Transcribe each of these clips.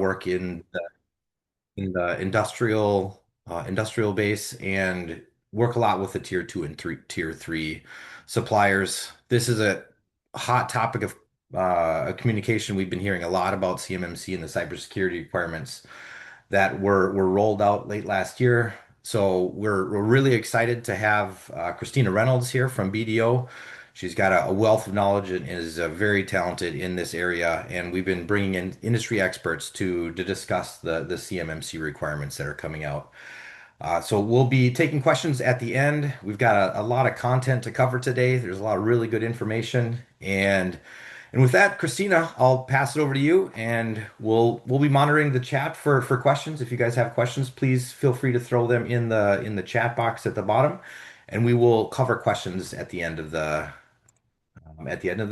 work in the industrial base and work a lot with the tier three suppliers. This is a hot topic of communication. We've been hearing a lot about CMMC and the cybersecurity requirements that were rolled out late last year. So we're really excited to have Christina Reynolds here from BDO. She's got a wealth of knowledge and is very talented in this area. And we've been bringing in industry experts to discuss the CMMC requirements that are coming out. So we'll be taking questions at the end. We've got a lot of content to cover today. There's a lot of really good information. And with that, Christina, I'll pass it over to you, and we'll be monitoring the chat for questions. If you guys have questions, please feel free to throw them in the chat box at the bottom, and we will cover questions at the end of the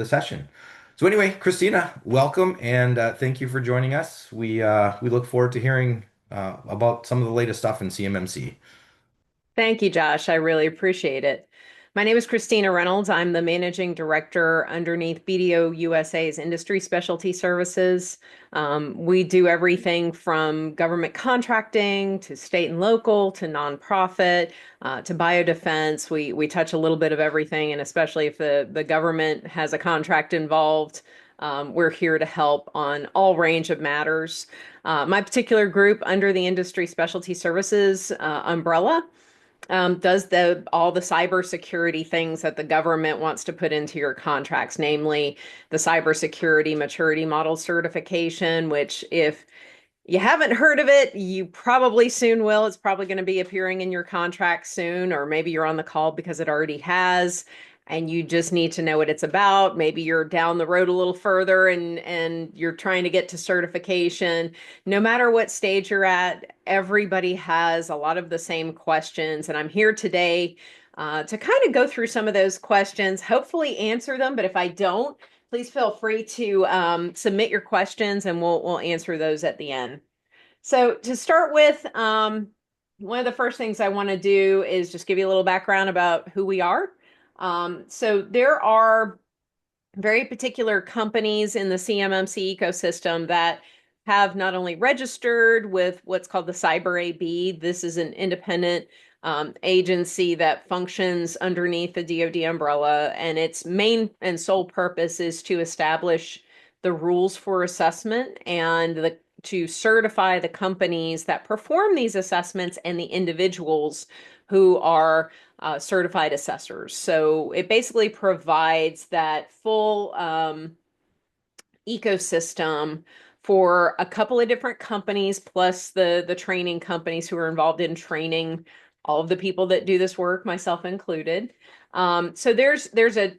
session. So anyway, Christina, welcome, and thank you for joining us. We look forward to hearing about some of the latest stuff in CMMC. Thank you, Josh. I really appreciate it. My name is Christina Reynolds. I'm the managing director underneath BDO USA's Industry Specialty Services. We do everything from government contracting to state and local to nonprofit to biodefense. We touch a little bit of everything, and especially if the government has a contract involved, we're here to help on all range of matters. My particular group under the Industry Specialty Services umbrella does all the cybersecurity things that the government wants to put into your contracts, namely the cybersecurity maturity model certification, which if you haven't heard of it, you probably soon will. It's probably going to be appearing in your contract soon, or maybe you're on the call because it already has, and you just need to know what it's about. Maybe you're down the road a little further and you're trying to get to certification. No matter what stage you're at, everybody has a lot of the same questions, and I'm here today to kind of go through some of those questions, hopefully answer them. But if I don't, please feel free to submit your questions and we'll answer those at the end. So to start with, one of the first things I want to do is just give you a little background about who we are. So there are very particular companies in the CMMC ecosystem that have not only registered with what's called the Cyber AB. This is an independent agency that functions underneath the DoD umbrella, and its main and sole purpose is to establish the rules for assessment and to certify the companies that perform these assessments and the individuals who are certified assessors. So it basically provides that full ecosystem for a couple of different companies, plus the training companies who are involved in training all of the people that do this work, myself included. So there's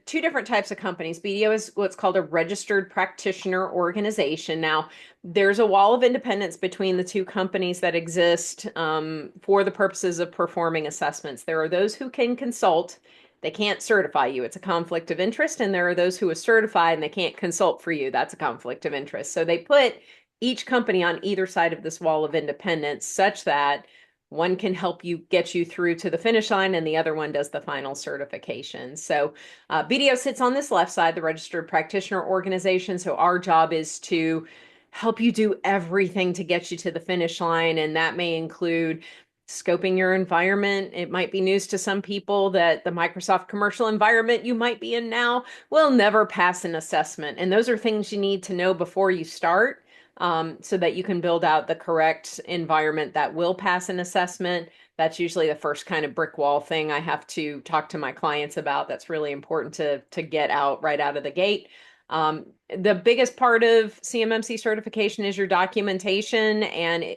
two different types of companies. BDO is what's called a registered practitioner organization. Now, there's a wall of independence between the two companies that exist for the purposes of performing assessments. There are those who can consult. They can't certify you. It's a conflict of interest. And there are those who are certified and they can't consult for you. That's a conflict of interest. So they put each company on either side of this wall of independence such that one can help you get you through to the finish line and the other one does the final certification. So BDO sits on this left side, the registered practitioner organization. So our job is to help you do everything to get you to the finish line. And that may include scoping your environment. It might be news to some people that the Microsoft commercial environment you might be in now will never pass an assessment. And those are things you need to know before you start, so that you can build out the correct environment that will pass an assessment. That's usually the first kind of brick wall thing I have to talk to my clients about. That's really important to get out right out of the gate. The biggest part of CMMC certification is your documentation, and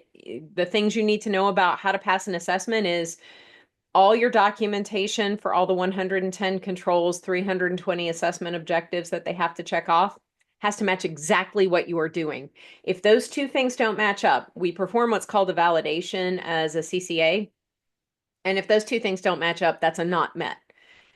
the things you need to know about how to pass an assessment is all your documentation for all the 110 controls, 320 assessment objectives that they have to check off has to match exactly what you are doing. If those two things don't match up, we perform what's called a validation as a CCA. And if those two things don't match up, that's a not met.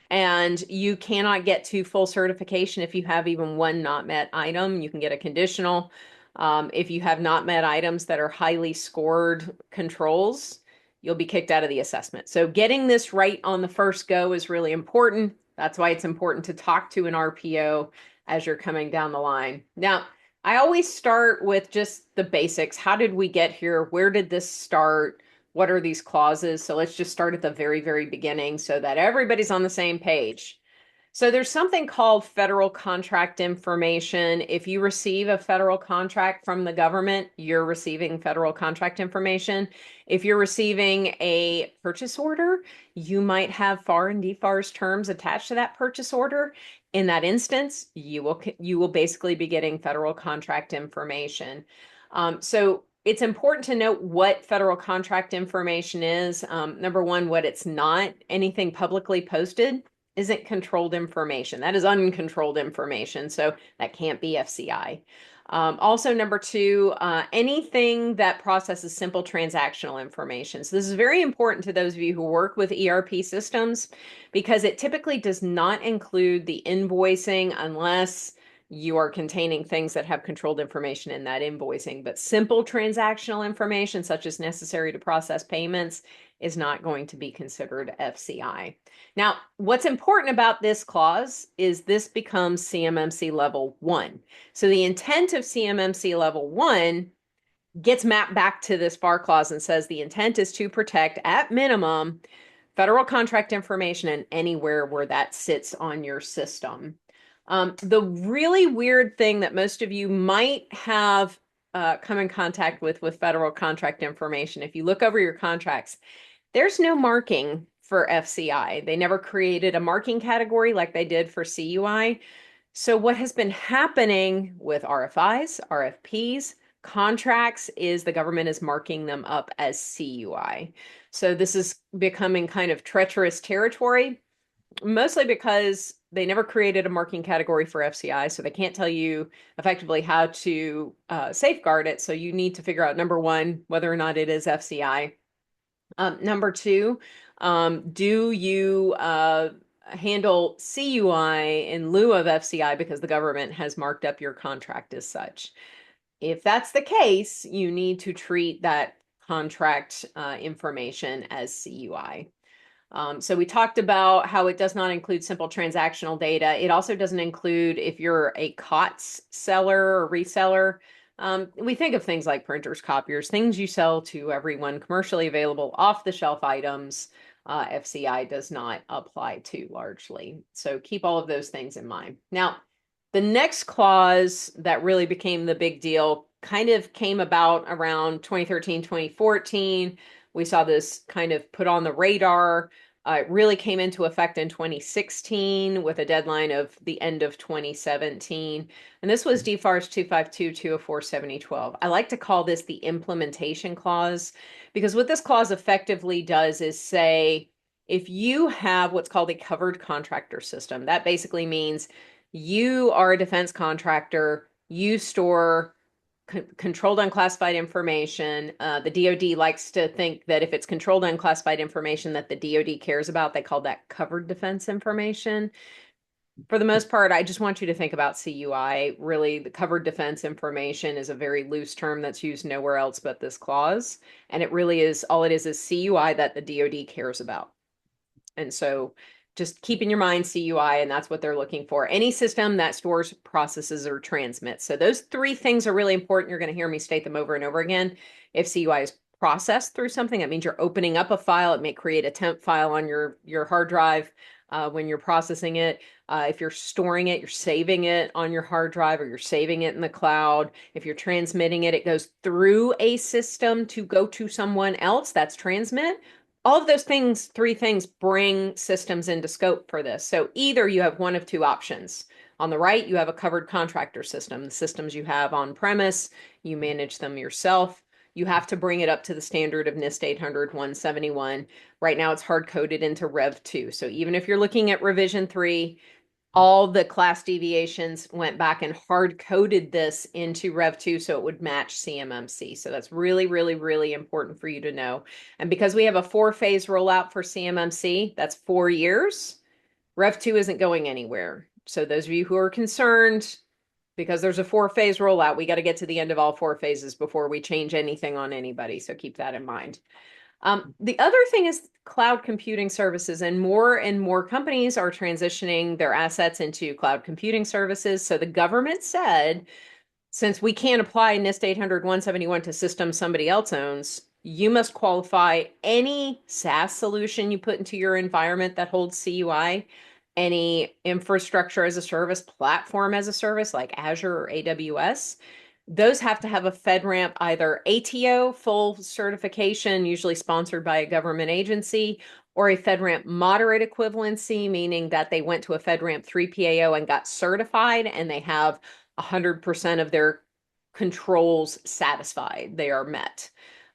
And you cannot get to full certification if you have even one not met item. You can get a conditional. If you have not met items that are highly scored controls, you'll be kicked out of the assessment. So getting this right on the first go is really important. That's why it's important to talk to an RPO as you're coming down the line. Now, I always start with just the basics. How did we get here? Where did this start? What are these clauses? So let's just start at the very, very beginning so that everybody's on the same page. So there's something called federal contract information. If you receive a federal contract from the government, you're receiving federal contract information. If you're receiving a purchase order, you might have FAR and DFARS terms attached to that purchase order. In that instance, you will basically be getting federal contract information. So it's important to note what federal contract information is. Number one, what it's not. Anything publicly posted isn't controlled information. That is uncontrolled information. So that can't be FCI. Also, number two, anything that processes simple transactional information. So this is very important to those of you who work with ERP systems because it typically does not include the invoicing unless you are containing things that have controlled information in that invoicing. But simple transactional information, such as necessary to process payments, is not going to be considered FCI. Now, what's important about this clause is this becomes CMMC level 1. So the intent of CMMC level 1 gets mapped back to this FAR clause and says the intent is to protect, at minimum, federal contract information and anywhere where that sits on your system. The really weird thing that most of you might have come in contact with federal contract information, if you look over your contracts, there's no marking for FCI. They never created a marking category like they did for CUI. So what has been happening with RFIs, RFPs, contracts is the government is marking them up as CUI. So this is becoming kind of treacherous territory, mostly because they never created a marking category for FCI, so they can't tell you effectively how to safeguard it. So you need to figure out, number one, whether or not it is FCI. Number two, do you handle CUI in lieu of FCI because the government has marked up your contract as such? If that's the case, you need to treat that contract information as CUI. So we talked about how it does not include simple transactional data. It also doesn't include if you're a COTS seller or reseller. We think of things like printers, copiers, things you sell to everyone, commercially available off-the-shelf items. FCI does not apply to largely. So keep all of those things in mind. Now, the next clause that really became the big deal kind of came about around 2013, 2014. We saw this kind of put on the radar. It really came into effect in 2016 with a deadline of the end of 2017. And this was DFARS 252, 204, 7012. I like to call this the implementation clause because what this clause effectively does is say, if you have what's called a covered contractor system, that basically means you are a defense contractor, you store controlled unclassified information. The DoD likes to think that if it's controlled unclassified information that the DoD cares about, they call that covered defense information. For the most part, I just want you to think about CUI. Really, the covered defense information is a very loose term that's used nowhere else but this clause. And it really is, all it is CUI that the DoD cares about. And so just keep in your mind CUI, and that's what they're looking for. Any system that stores, processes, or transmits. So those three things are really important. You're going to hear me state them over and over again. If CUI is processed through something, that means you're opening up a file. It may create a temp file on your hard drive when you're processing it. If you're storing it, you're saving it on your hard drive or you're saving it in the cloud. If you're transmitting it, it goes through a system to go to someone else. That's transmit. All of those things, three things, bring systems into scope for this. So either you have one of two options. On the right, you have a covered contractor system. The systems you have on premise, you manage them yourself. You have to bring it up to the standard of NIST 800-171. Right now, it's hard coded into Rev 2. So even if you're looking at revision 3, all the class deviations went back and hard coded this into Rev 2 so it would match CMMC. So that's really, really, really important for you to know. And because we have a 4-phase rollout for CMMC, that's 4 years, Rev 2 isn't going anywhere. So those of you who are concerned, because there's a 4-phase rollout, we got to get to the end of all 4 phases before we change anything on anybody. So keep that in mind. The other thing is cloud computing services, and more companies are transitioning their assets into cloud computing services. So the government said since we can't apply NIST 800-171 to systems somebody else owns, you must qualify any SaaS solution you put into your environment that holds CUI, any infrastructure as a service, platform as a service like Azure or AWS. Those have to have a FedRAMP either ATO, full certification, usually sponsored by a government agency, or a FedRAMP moderate equivalency, meaning that they went to a FedRAMP 3 PAO and got certified and they have 100% of their controls satisfied. They are met.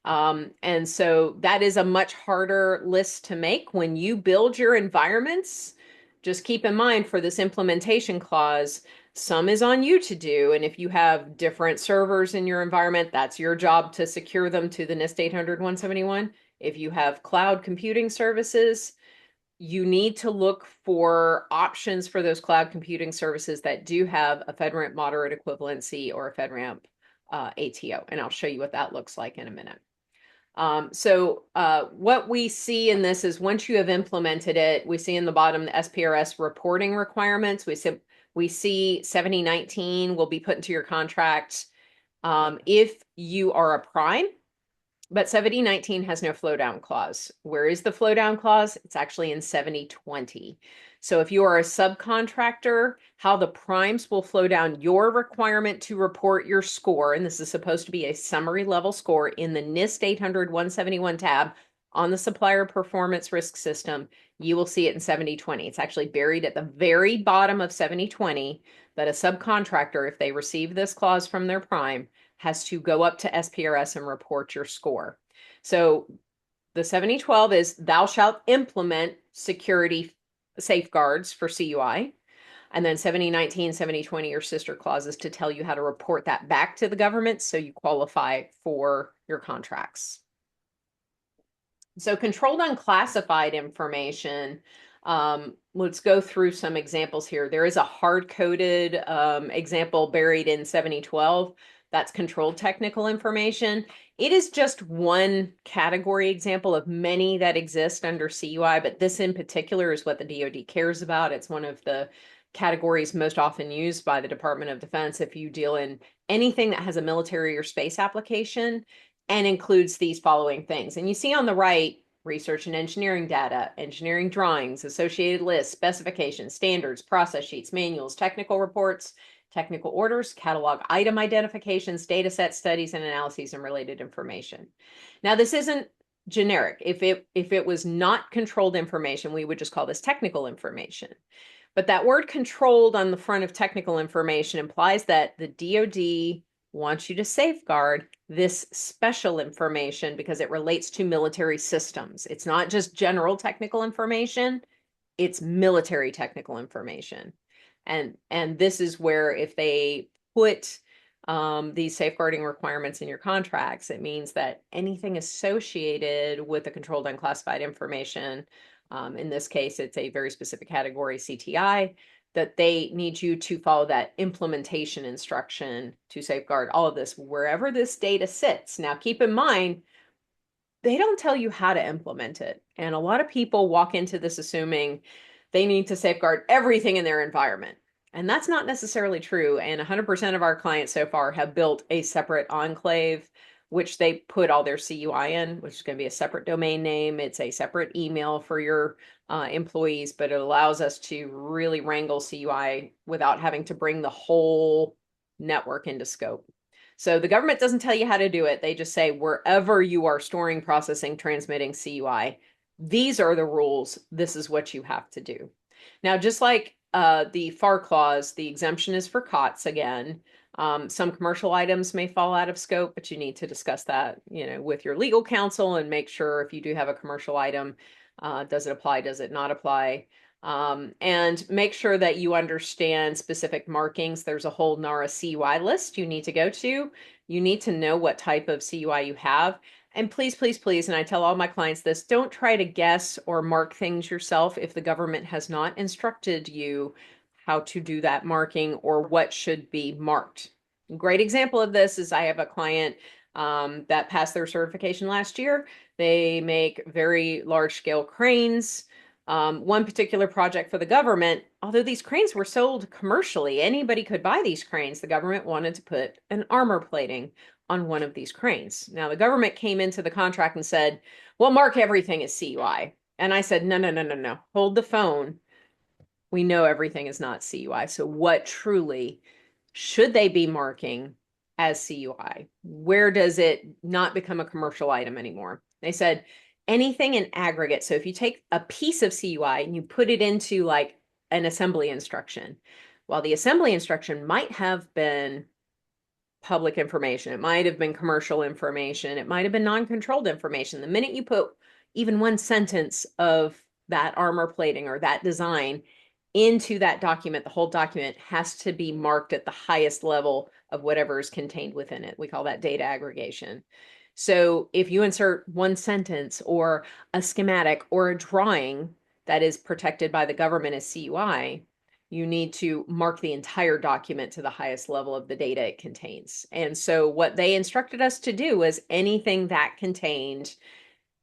And so that is a much harder list to make when you build your environments. Just keep in mind for this implementation clause, some is on you to do. And if you have different servers in your environment, that's your job to secure them to the NIST 800-171. If you have cloud computing services, you need to look for options for those cloud computing services that do have a FedRAMP moderate equivalency or a FedRAMP ATO. And I'll show you what that looks like in a minute. What we see in this is once you have implemented it, we see in the bottom the SPRS reporting requirements. We see 7019 will be put into your contract if you are a prime, but 7019 has no flow down clause. Where is the flow down clause? It's actually in 7020. So if you are a subcontractor, how the primes will flow down your requirement to report your score, and this is supposed to be a summary level score in the NIST 800-171 tab on the supplier performance risk system, you will see it in 7020. It's actually buried at the very bottom of 7020 that a subcontractor, if they receive this clause from their prime, has to go up to SPRS and report your score. So the 7012 is thou shalt implement security safeguards for CUI. And then 7019, 7020 are sister clauses to tell you how to report that back to the government so you qualify for your contracts. So controlled unclassified information, let's go through some examples here. There is a hard-coded example buried in 7012. That's controlled technical information. It is just one category example of many that exist under CUI, but this in particular is what the DoD cares about. It's one of the categories most often used by the Department of Defense if you deal in anything that has a military or space application and includes these following things. And you see on the right, research and engineering data, engineering drawings, associated lists, specifications, standards, process sheets, manuals, technical reports, technical orders, catalog item identifications, data set studies and analyses and related information. Now, this isn't generic. If it was not controlled information, we would just call this technical information. But that word controlled on the front of technical information implies that the DoD wants you to safeguard this special information because it relates to military systems. It's not just general technical information, it's military technical information. And this is where if they put these safeguarding requirements in your contracts, it means that anything associated with the controlled unclassified information, in this case, it's a very specific category, CTI, that they need you to follow that implementation instruction to safeguard all of this wherever this data sits. Now, keep in mind, they don't tell you how to implement it. And a lot of people walk into this assuming they need to safeguard everything in their environment. And that's not necessarily true. And 100% of our clients so far have built a separate enclave, which they put all their CUI in, which is going to be a separate domain name. It's a separate email for your employees, but it allows us to really wrangle CUI without having to bring the whole network into scope. So the government doesn't tell you how to do it. They just say wherever you are storing, processing, transmitting CUI, these are the rules. This is what you have to do. Now, just like the FAR clause, the exemption is for COTS again. Some commercial items may fall out of scope, but you need to discuss that, with your legal counsel and make sure if you do have a commercial item, does it apply? Does it not apply? And make sure that you understand specific markings. There's a whole NARA CUI list you need to go to. You need to know what type of CUI you have. And please, please, please, and I tell all my clients this, don't try to guess or mark things yourself if the government has not instructed you how to do that marking or what should be marked. A great example of this is I have a client that passed their certification last year. They make very large scale cranes. One particular project for the government, although these cranes were sold commercially, anybody could buy these cranes. The government wanted to put an armor plating on one of these cranes. Now, the government came into the contract and said, well, mark everything as CUI. And I said, no, no, no, no, no. Hold the phone. We know everything is not CUI. So, what truly should they be marking as CUI? Where does it not become a commercial item anymore? They said anything in aggregate. So, if you take a piece of CUI and you put it into like an assembly instruction, while the assembly instruction might have been public information, it might have been commercial information, it might have been non-controlled information. The minute you put even one sentence of that armor plating or that design into that document, the whole document has to be marked at the highest level of whatever is contained within it. We call that data aggregation. So if you insert one sentence or a schematic or a drawing that is protected by the government as CUI, you need to mark the entire document to the highest level of the data it contains. And so what they instructed us to do was anything that contained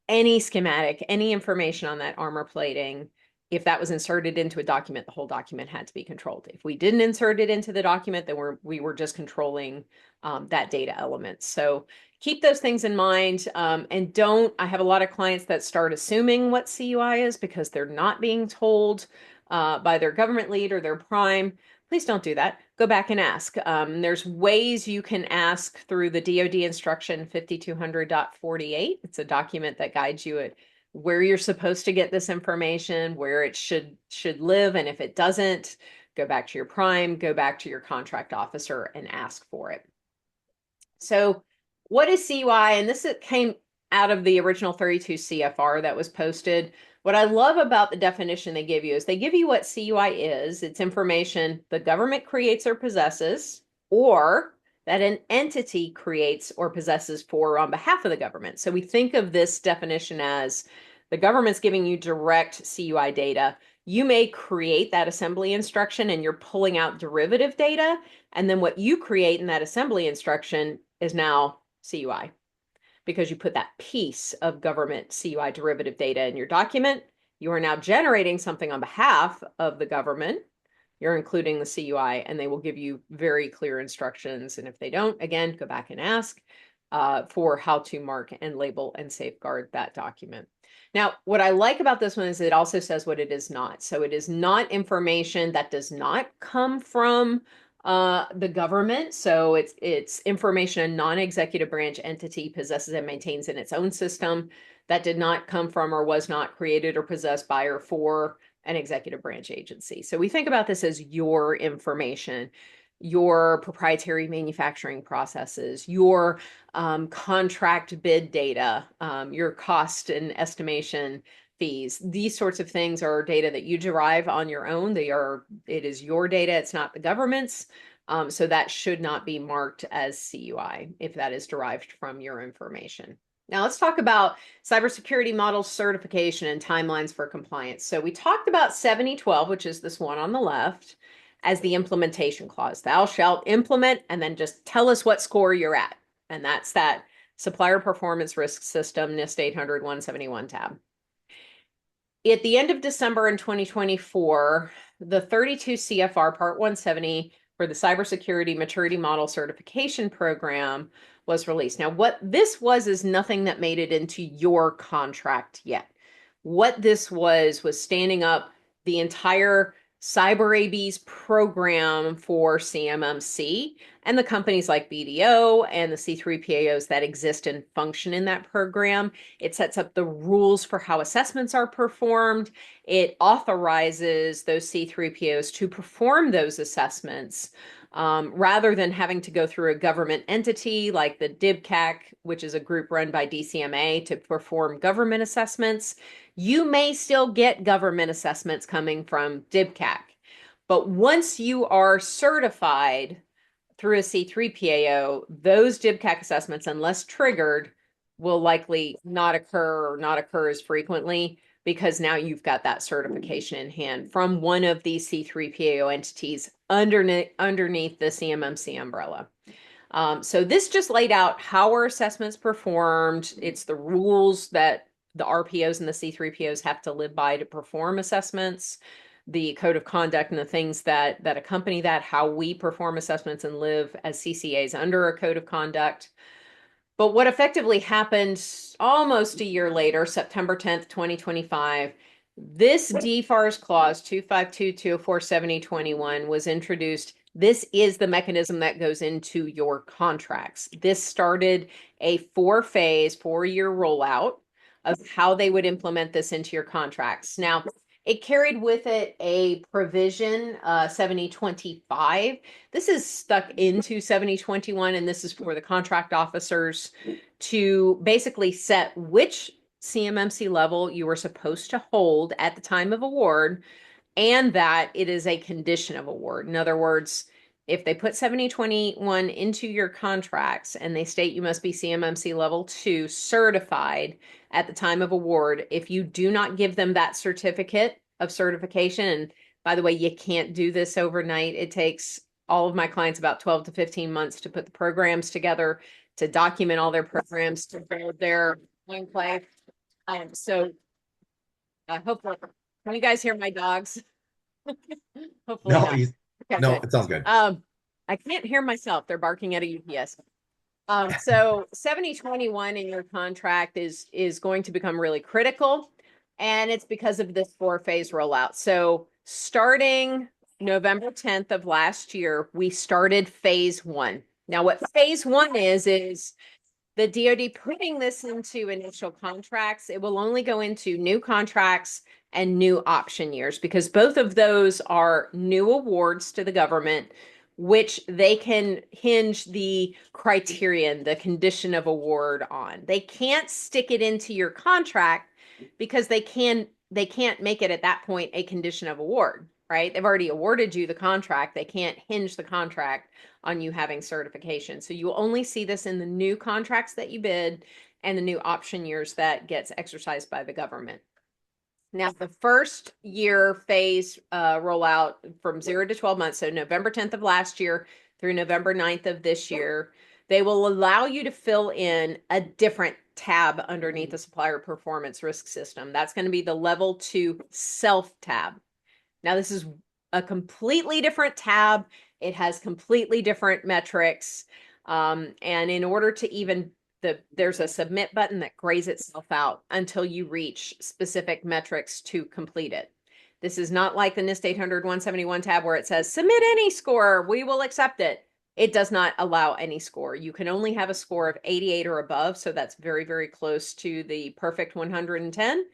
any schematic, any information on that armor plating, if that was inserted into a document, the whole document had to be controlled. If we didn't insert it into the document, then we were just controlling that data element. So keep those things in mind, and don't, I have a lot of clients that start assuming what CUI is because they're not being told by their government lead or their prime. Please don't do that. Go back and ask. There's ways you can ask through the DoD instruction 5200.48. It's a document that guides you at where you're supposed to get this information, where it should live, and if it doesn't, go back to your prime, go back to your contract officer and ask for it. So what is CUI? And this came out of the original 32 CFR that was posted. What I love about the definition they give you is they give you what CUI is. It's information the government creates or possesses, or that an entity creates or possesses for or on behalf of the government. So we think of this definition as the government's giving you direct CUI data. You may create that assembly instruction and you're pulling out derivative data. And then what you create in that assembly instruction is now CUI because you put that piece of government CUI derivative data in your document. You are now generating something on behalf of the government. You're including the CUI, and they will give you very clear instructions. And if they don't, again, go back and ask for how to mark and label and safeguard that document. Now, what I like about this one is it also says what it is not. So it is not information that does not come from the government. So it's information a non-executive branch entity possesses and maintains in its own system that did not come from or was not created or possessed by or for an executive branch agency. So we think about this as your information, your proprietary manufacturing processes, your contract bid data, your cost and estimation fees. These sorts of things are data that you derive on your own. It is your data, it's not the government's. So that should not be marked as CUI if that is derived from your information. Now let's talk about cybersecurity model certification and timelines for compliance. So we talked about 7012, which is this one on the left, as the implementation clause. Thou shalt implement and then just tell us what score you're at. And that's that supplier performance risk system NIST 800-171 tab. At the end of December in 2024, the 32 CFR Part 170 for the Cybersecurity Maturity Model Certification Program was released. Now, what this was is nothing that made it into your contract yet. What this was standing up the entire Cyber AB's program for CMMC and the companies like BDO and the C3PAOs that exist and function in that program. It sets up the rules for how assessments are performed. It authorizes those C3PAOs to perform those assessments rather than having to go through a government entity like the DIBCAC, which is a group run by DCMA to perform government assessments. You may still get government assessments coming from DIBCAC, but once you are certified through a C3PAO, those DIBCAC assessments, unless triggered, will likely not occur or not occur as frequently because now you've got that certification in hand from one of these C3PAO entities underneath the CMMC umbrella. So this just laid out how our assessments performed. It's the rules that the RPOs and the C3POs have to live by to perform assessments, the code of conduct and the things that accompany that, how we perform assessments and live as CCAs under a code of conduct. But what effectively happened almost a year later, September 10th, 2025, this DFARS clause 252-204-7021 was introduced. This is the mechanism that goes into your contracts. This started a 4-year rollout of how they would implement this into your contracts. Now, it carried with it a provision, 7025. This is stuck into 7021, and this is for the contract officers to basically set which CMMC level you were supposed to hold at the time of award, and that it is a condition of award. In other words, if they put 7021 into your contracts and they state you must be CMMC level 2 certified at the time of award, if you do not give them that certificate of certification, and by the way, you can't do this overnight. It takes all of my clients about 12 to 15 months to put the programs together, to document all their programs, to build their gameplay. So hopefully, can you guys hear my dogs? Hopefully No, not. Okay, no, good. it sounds good. I can't hear myself. They're barking at a UPS. So 7021 in your contract is going to become really critical, and it's because of this 4-phase rollout. So starting November 10th of last year, we started phase 1. Now, what phase 1 is the DoD putting this into initial contracts. It will only go into new contracts and new option years, because both of those are new awards to the government, which they can hinge the criterion, the condition of award on. They can't stick it into your contract because they can't make it at that point a condition of award, right? They've already awarded you the contract. They can't hinge the contract on you having certification. So you will only see this in the new contracts that you bid and the new option years that gets exercised by the government. Now, the first year phase rollout from 0 to 12 months, so November 10th of last year through November 9th of this year, they will allow you to fill in a different tab underneath the supplier performance risk system. That's going to be the level 2 self tab. Now, this is a completely different tab. It has completely different metrics. And in order to even there's a submit button that grays itself out until you reach specific metrics to complete it. This is not like the NIST 800-171 tab where it says submit any score, we will accept it. It does not allow any score. You can only have a score of 88 or above, so that's very, very close to the perfect 110.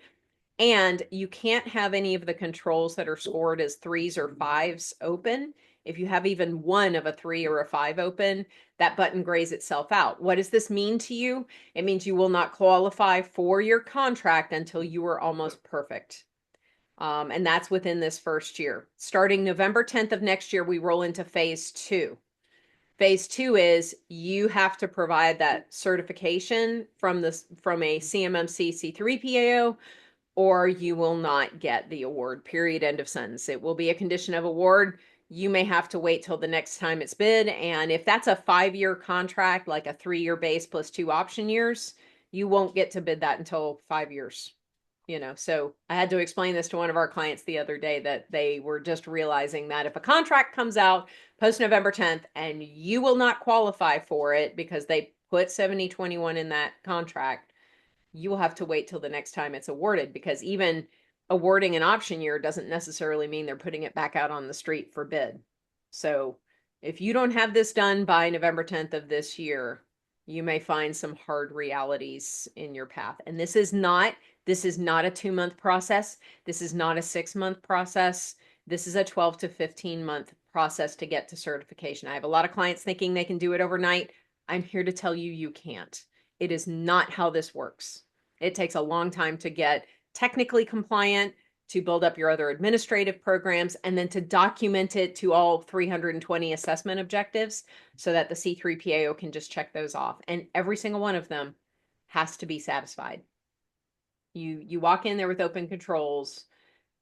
And you can't have any of the controls that are scored as 3s or 5s open. If you have even one of a 3 or a 5 open, that button grays itself out. What does this mean to you? It means you will not qualify for your contract until you are almost perfect. And that's within this first year. Starting November 10th of next year, we roll into phase 2. Phase 2 is you have to provide that certification from a CMMC C3PAO, or you will not get the award, period, end of sentence. It will be a condition of award. You may have to wait till the next time it's bid. And if that's a 5-year contract, like a 3-year base plus 2 option years, you won't get to bid that until 5 years. So I had to explain this to one of our clients the other day, that they were just realizing that if a contract comes out post November 10th and you will not qualify for it because they put 7021 in that contract, you will have to wait till the next time it's awarded, because even awarding an option year doesn't necessarily mean they're putting it back out on the street for bid. So if you don't have this done by November 10th of this year, you may find some hard realities in your path. And this is not a 2-month process. This is not a 6-month process. This is a 12 to 15-month process to get to certification. I have a lot of clients thinking they can do it overnight. I'm here to tell you, you can't. It is not how this works. It takes a long time to get technically compliant, to build up your other administrative programs, and then to document it to all 320 assessment objectives so that the C3PAO can just check those off. And every single one of them has to be satisfied. You walk in there with open controls.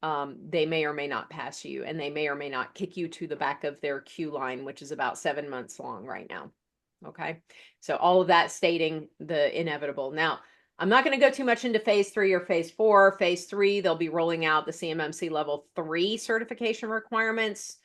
They may or may not pass you, and they may or may not kick you to the back of their queue line, which is about 7 months long right now. Okay. So all of that stating the inevitable. Now, I'm not going to go too much into phase 3 or phase 4. Phase 3, they'll be rolling out the CMMC level 3 certification requirements.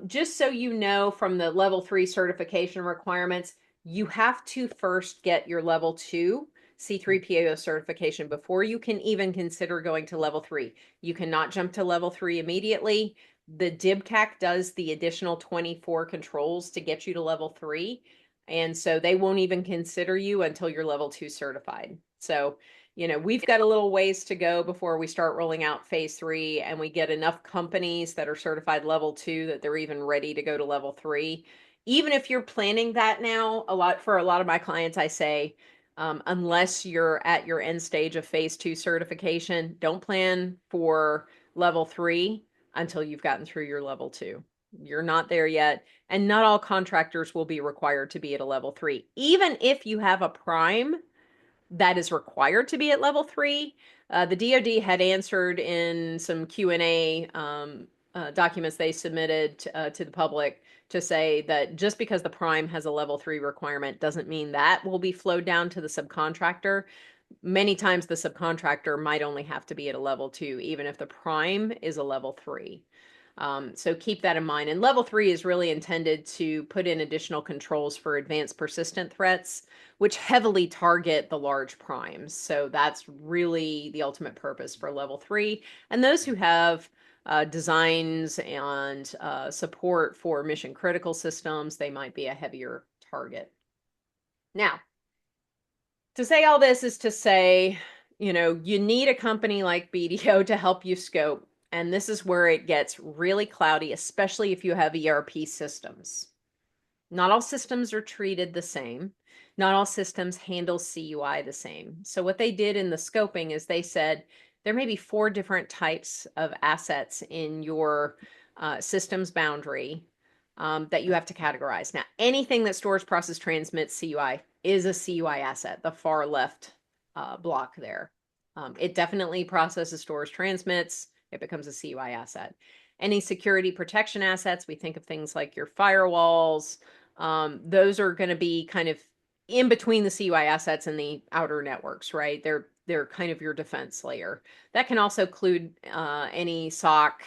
Just so you know, from the level 3 certification requirements, you have to first get your level 2 C3PAO certification before you can even consider going to level 3. You cannot jump to level 3 immediately. The DIBCAC does the additional 24 controls to get you to level 3. And so they won't even consider you until you're level 2 certified. So, we've got a little ways to go before we start rolling out phase 3 and we get enough companies that are certified level 2 that they're even ready to go to level 3. Even if you're planning that now, for a lot of my clients, I say, unless you're at your end stage of phase 2 certification, don't plan for level 3 until you've gotten through your level 2. You're not there yet. And not all contractors will be required to be at a level 3. Even if you have a prime that is required to be at level 3, the DoD had answered in some Q&A documents they submitted to the public to say that just because the prime has a level 3 requirement doesn't mean that will be flowed down to the subcontractor. Many times the subcontractor might only have to be at a level 2, even if the prime is a level 3. So keep that in mind. And level 3 is really intended to put in additional controls for advanced persistent threats, which heavily target the large primes. So that's really the ultimate purpose for level 3. And those who have designs and support for mission critical systems, they might be a heavier target. Now, to say all this is to say, you need a company like BDO to help you scope. And this is where it gets really cloudy, especially if you have ERP systems. Not all systems are treated the same. Not all systems handle CUI the same. So what they did in the scoping is they said there may be 4 different types of assets in your systems boundary that you have to categorize. Now, anything that stores, process, transmits CUI is a CUI asset, the far left block there. It definitely processes, stores, transmits. It becomes a CUI asset. Any security protection assets, we think of things like your firewalls. Those are going to be kind of in between the CUI assets and the outer networks, right? They're kind of your defense layer. That can also include any SOC,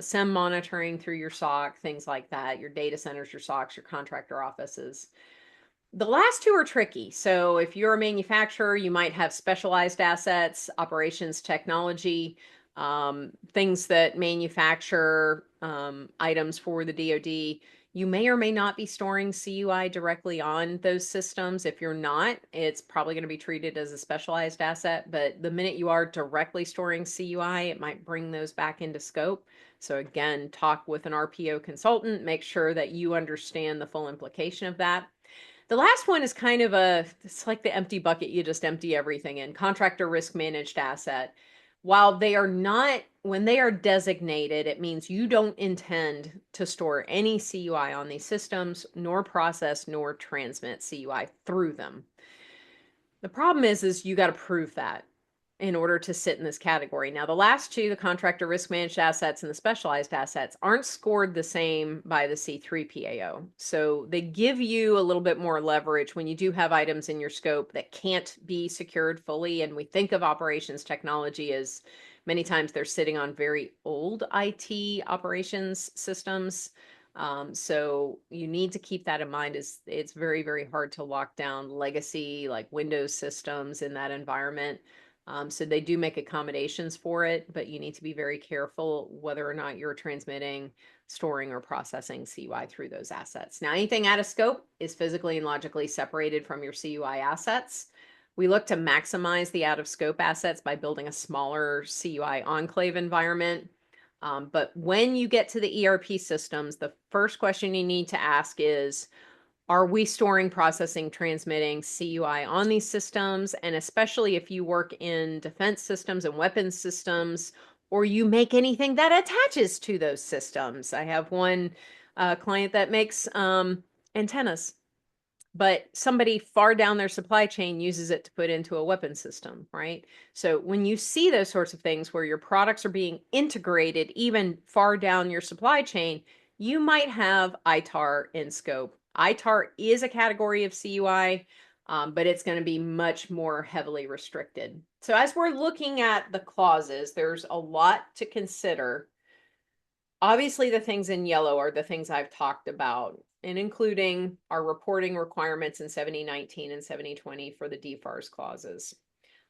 SIM monitoring through your SOC, things like that, your data centers, your SOCs, your contractor offices. The last 2 are tricky. So if you're a manufacturer, you might have specialized assets, operations technology, things that manufacture items for the DoD. You may or may not be storing CUI directly on those systems. If you're not, it's probably going to be treated as a specialized asset. But the minute you are directly storing CUI, it might bring those back into scope. So again, talk with an RPO consultant, make sure that you understand the full implication of that. The last one is kind of it's like the empty bucket you just empty everything in. Contractor risk managed asset. While they are not, when they are designated, it means you don't intend to store any CUI on these systems, nor process, nor transmit CUI through them. The problem is you got to prove that in order to sit in this category. Now, the last 2, the contractor risk managed assets and the specialized assets, aren't scored the same by the C3PAO. So they give you a little bit more leverage when you do have items in your scope that can't be secured fully. And we think of operations technology as many times they're sitting on very old IT operations systems. So you need to keep that in mind. It's very, very hard to lock down legacy like Windows systems in that environment. So they do make accommodations for it, but you need to be very careful whether or not you're transmitting, storing, or processing CUI through those assets. Now, anything out of scope is physically and logically separated from your CUI assets. We look to maximize the out of scope assets by building a smaller CUI enclave environment. But when you get to the ERP systems, the first question you need to ask is, are we storing, processing, transmitting CUI on these systems? And especially if you work in defense systems and weapons systems, or you make anything that attaches to those systems. I have one client that makes antennas, but somebody far down their supply chain uses it to put into a weapon system, right? So when you see those sorts of things where your products are being integrated even far down your supply chain, you might have ITAR in scope. ITAR is a category of CUI. but it's going to be much more heavily restricted. So as we're looking at the clauses, there's a lot to consider. Obviously, the things in yellow are the things I've talked about, and including our reporting requirements in 7019 and 7020 for the DFARS clauses.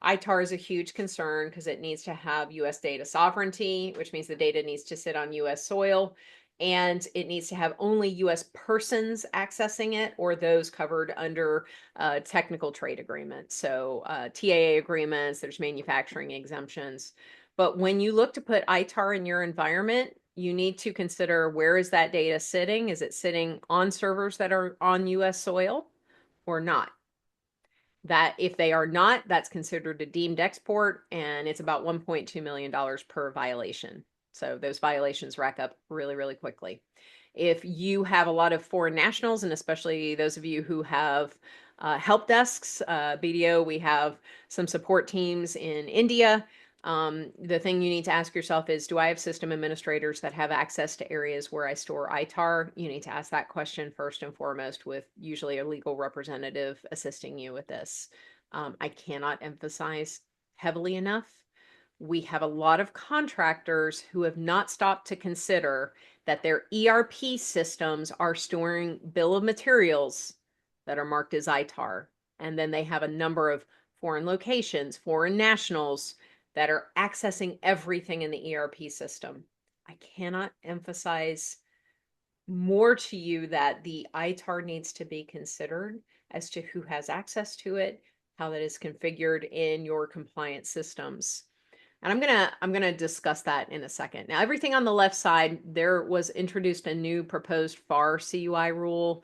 ITAR is a huge concern because it needs to have US data sovereignty, which means the data needs to sit on US soil, and it needs to have only US persons accessing it or those covered under technical trade agreements. So TAA agreements, there's manufacturing exemptions. But when you look to put ITAR in your environment, you need to consider, where is that data sitting? Is it sitting on servers that are on US soil or not? That if they are not, that's considered a deemed export, and it's about $1.2 million per violation. So those violations rack up really, really quickly. If you have a lot of foreign nationals, and especially those of you who have help desks, BDO, we have some support teams in India. The thing you need to ask yourself is, do I have system administrators that have access to areas where I store ITAR? You need to ask that question first and foremost, with usually a legal representative assisting you with this. I cannot emphasize heavily enough. We have a lot of contractors who have not stopped to consider that their ERP systems are storing bill of materials that are marked as ITAR. And then they have a number of foreign locations, foreign nationals that are accessing everything in the ERP system. I cannot emphasize more to you that the ITAR needs to be considered as to who has access to it, how that is configured in your compliance systems. And I'm gonna discuss that in a second. Now, everything on the left side, there was introduced a new proposed FAR CUI rule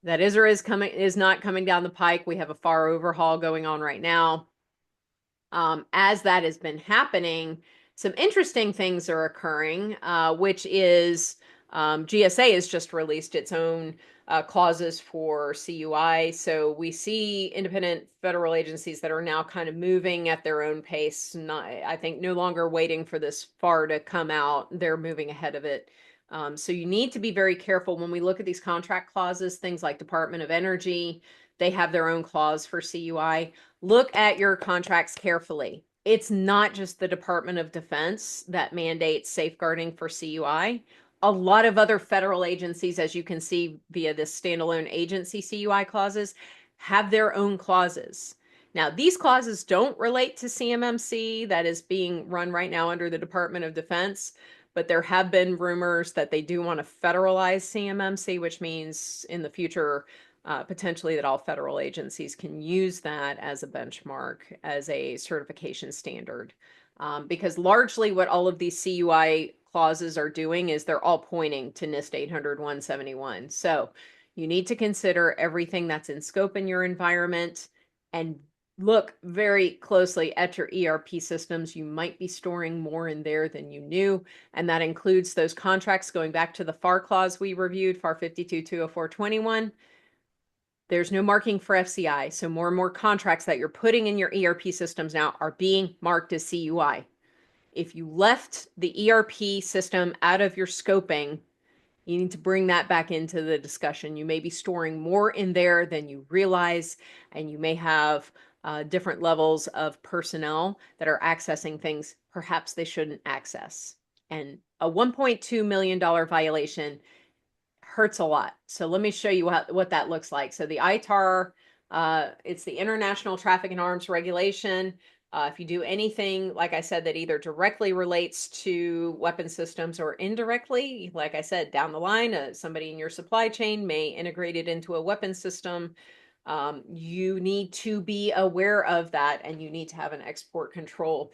that is or is not coming down the pike. We have a FAR overhaul going on right now. As that has been happening, some interesting things are occurring, which is GSA has just released its own clauses for CUI. So we see independent federal agencies that are now kind of moving at their own pace. Not, I think, no longer waiting for this FAR to come out. They're moving ahead of it. So you need to be very careful when we look at these contract clauses, things like Department of Energy, they have their own clause for CUI. Look at your contracts carefully. It's not just the Department of Defense that mandates safeguarding for CUI. A lot of other federal agencies, as you can see via this standalone agency CUI clauses, have their own clauses. Now, these clauses don't relate to CMMC that is being run right now under the Department of Defense, but there have been rumors that they do want to federalize CMMC, which means in the future, potentially that all federal agencies can use that as a benchmark, as a certification standard. Because largely what all of these CUI clauses are doing is they're all pointing to NIST 800-171. So you need to consider everything that's in scope in your environment and look very closely at your ERP systems. You might be storing more in there than you knew, and that includes those contracts going back to the FAR clause we reviewed, FAR 52-204-21. There's no marking for FCI, so more and more contracts that you're putting in your ERP systems now are being marked as CUI. If you left the ERP system out of your scoping, you need to bring that back into the discussion. You may be storing more in there than you realize, and you may have different levels of personnel that are accessing things perhaps they shouldn't access. And a $1.2 million violation hurts a lot. So let me show you what that looks like. So the ITAR, it's the International Traffic in Arms Regulation. If you do anything, like I said, that either directly relates to weapon systems or indirectly, like I said, down the line, somebody in your supply chain may integrate it into a weapon system. You need to be aware of that, and you need to have an export control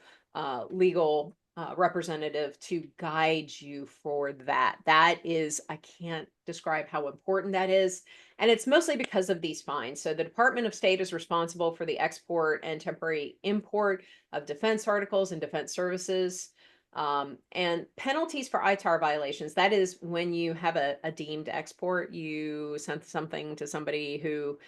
legal representative to guide you for that. That is, I can't describe how important that is. And it's mostly because of these fines. So the Department of State is responsible for the export and temporary import of defense articles and defense services. And penalties for ITAR violations, that is when you have a deemed export, you sent something to somebody who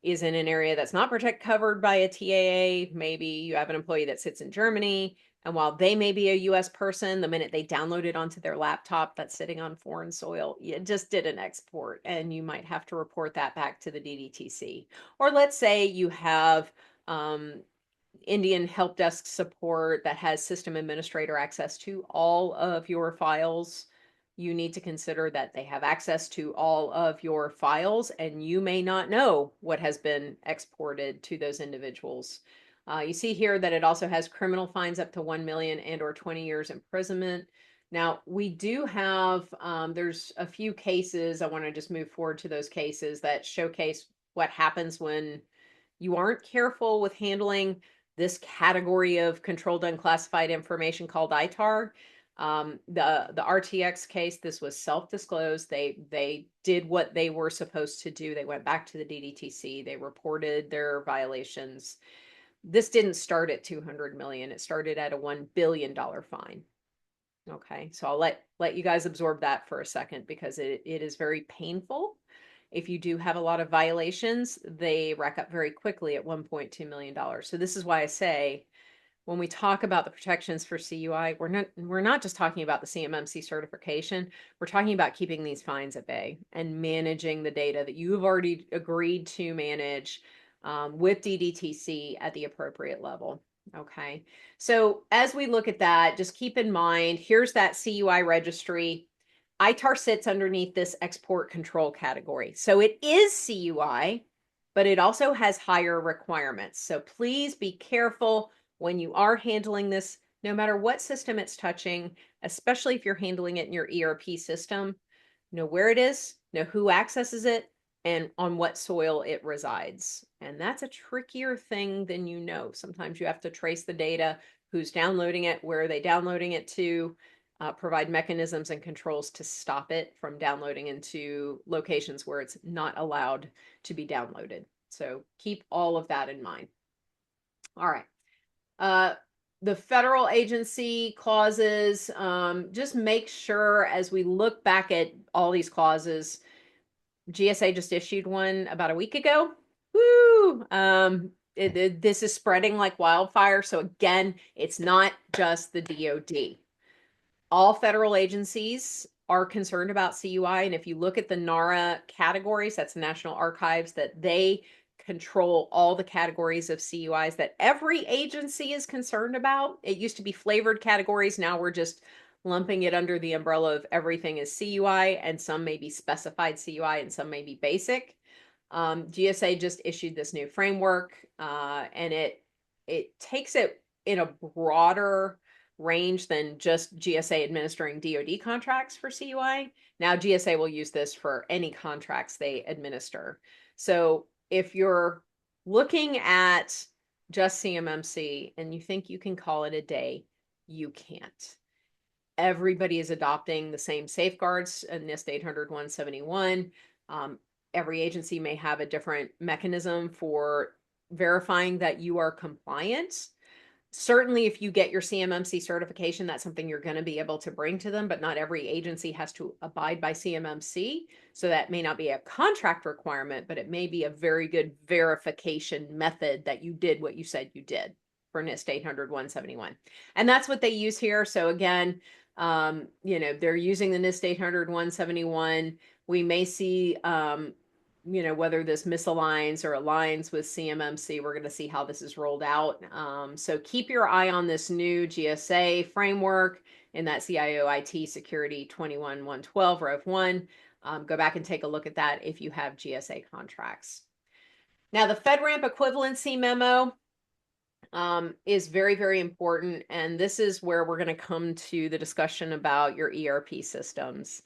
is in an area that's not protect covered by a TAA. Maybe you have an employee that sits in Germany And while they may be a US person, the minute they download it onto their laptop that's sitting on foreign soil, you just did an export and you might have to report that back to the DDTC. Or let's say you have um, Indian help desk support that has system administrator access to all of your files. You need to consider that they have access to all of your files, and you may not know what has been exported to those individuals. You see here that it also has criminal fines up to 1 million and or 20 years imprisonment. Now, we do have, there's a few cases, I want to just move forward to those cases that showcase what happens when you aren't careful with handling this category of controlled unclassified information called ITAR. The RTX case, this was self-disclosed. They did what they were supposed to do. They went back to the DDTC. They reported their violations. This didn't start at 200 million. It started at a $1 billion fine. Okay, so I'll let you guys absorb that for a second because it is very painful. If you do have a lot of violations, they rack up very quickly at $1.2 million. So this is why I say when we talk about the protections for CUI, we're not just talking about the CMMC certification. We're talking about keeping these fines at bay and managing the data that you've already agreed to manage with DDTC at the appropriate level. Okay. So as we look at that, just keep in mind, here's that CUI registry. ITAR sits underneath this export control category. So it is CUI, but it also has higher requirements. So please be careful when you are handling this, no matter what system it's touching, especially if you're handling it in your ERP system, know where it is, know who accesses it, and on what soil it resides. And that's a trickier thing than you know. Sometimes you have to trace the data, who's downloading it, where are they downloading it to, provide mechanisms and controls to stop it from downloading into locations where it's not allowed to be downloaded. So keep all of that in mind. All right. Uh, the federal agency clauses, just make sure as we look back at all these clauses, GSA just issued one about a week ago. Woo! This is spreading like wildfire. So again, it's not just the DoD. All federal agencies are concerned about CUI. And if you look at the NARA categories, that's the National Archives, that they control all the categories of CUIs that every agency is concerned about. It used to be flavored categories. Now we're just lumping it under the umbrella of everything is CUI, and some may be specified CUI and some may be basic. GSA just issued this new framework, and it takes it in a broader range than just GSA administering DoD contracts for CUI. Now GSA will use this for any contracts they administer. So if you're looking at just CMMC and you think you can call it a day, you can't. Everybody is adopting the same safeguards in NIST 800-171. Every agency may have a different mechanism for verifying that you are compliant. Certainly, if you get your CMMC certification, that's something you're going to be able to bring to them, but not every agency has to abide by CMMC. So that may not be a contract requirement, but it may be a very good verification method that you did what you said you did for NIST 800-171. And that's what they use here. So again, they're using the NIST 800-171. We may see whether this misaligns or aligns with CMMC. We're going to see how this is rolled out. So keep your eye on this new GSA framework in that CIO IT Security 21112 Rev 1. Go back and take a look at that if you have GSA contracts. Now, the FedRAMP equivalency memo is very, very important. And this is where we're going to come to the discussion about your ERP systems.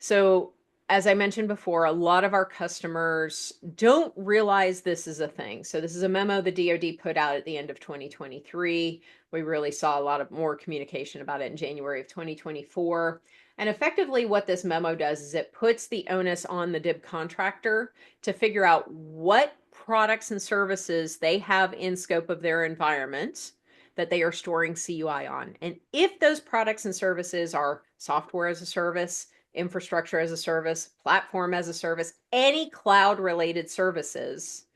So as I mentioned before, a lot of our customers don't realize this is a thing. So this is a memo the DoD put out at the end of 2023. We really saw a lot of more communication about it in January of 2024. And effectively what this memo does is it puts the onus on the DIB contractor to figure out what products and services they have in scope of their environment that they are storing CUI on. And if those products and services are software as a service, infrastructure as a service, platform as a service, any cloud related services,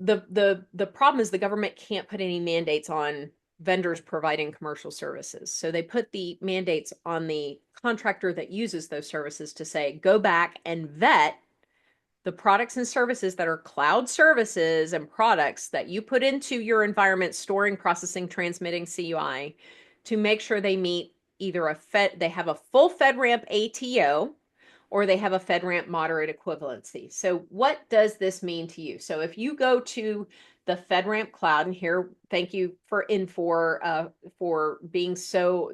the problem is the government can't put any mandates on vendors providing commercial services. So they put the mandates on the contractor that uses those services to say, go back and vet the products and services that are cloud services and products that you put into your environment, storing, processing, transmitting CUI, to make sure they meet either they have a full FedRAMP ATO, or they have a FedRAMP moderate equivalency. So what does this mean to you? So if you go to the FedRAMP cloud, and here, thank you for Infor for being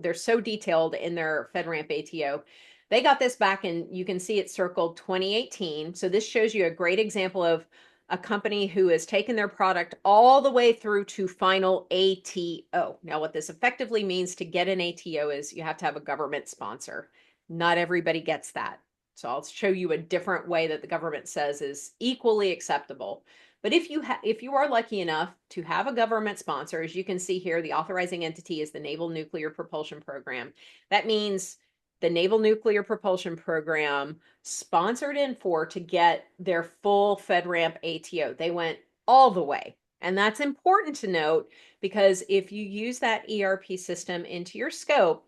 they're so detailed in their FedRAMP ATO. They got this back, and you can see it circled 2018. So this shows you a great example of a company who has taken their product all the way through to final ATO. Now, what this effectively means to get an ATO is you have to have a government sponsor. Not everybody gets that. So I'll show you a different way that the government says is equally acceptable. But if you are lucky enough to have a government sponsor, as you can see here, the authorizing entity is the Naval Nuclear Propulsion Program. That means the Naval Nuclear Propulsion Program sponsored Infor to get their full FedRAMP ATO. They went all the way. And that's important to note, because if you use that ERP system into your scope,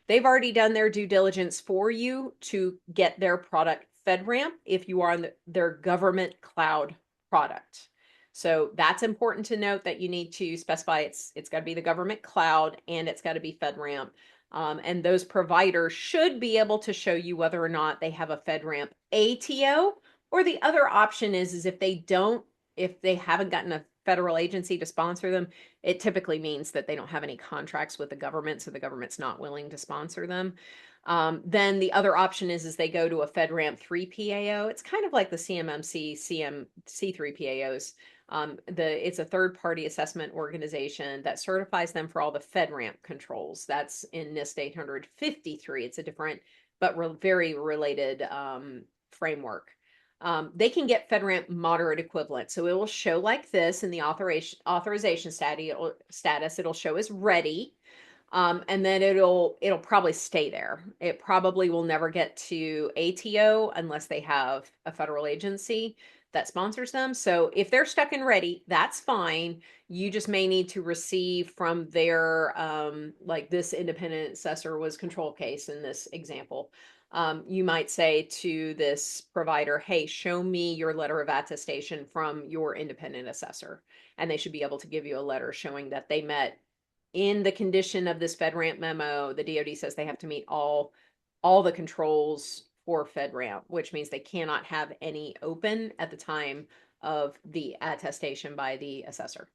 they've already done their due diligence for you to get their product FedRAMP if you are on their government cloud product. So that's important to note, that you need to specify it's got to be the government cloud and it's got to be FedRAMP. And those providers should be able to show you whether or not they have a FedRAMP ATO, or the other option is if if they haven't gotten a federal agency to sponsor them, it typically means that they don't have any contracts with the government, so the government's not willing to sponsor them. Then the other option is they go to a FedRAMP 3 PAO. It's kind of like the CMMC, C3 PAOs. It's a third-party assessment organization that certifies them for all the FedRAMP controls. That's in NIST 853. It's a different but very related framework. They can get FedRAMP moderate equivalent. So it will show like this in the authorization status. It'll show as ready. And then it'll probably stay there. It probably will never get to ATO unless they have a federal agency that sponsors them. So if they're stuck in ready, that's fine. You just may need to receive from their, like this independent assessor was control case in this example. You might say to this provider, hey, show me your letter of attestation from your independent assessor. And they should be able to give you a letter showing that they met in the condition of this FedRAMP memo. The DoD says they have to meet all the controls for FedRAMP, which means they cannot have any open at the time of the attestation by the assessor.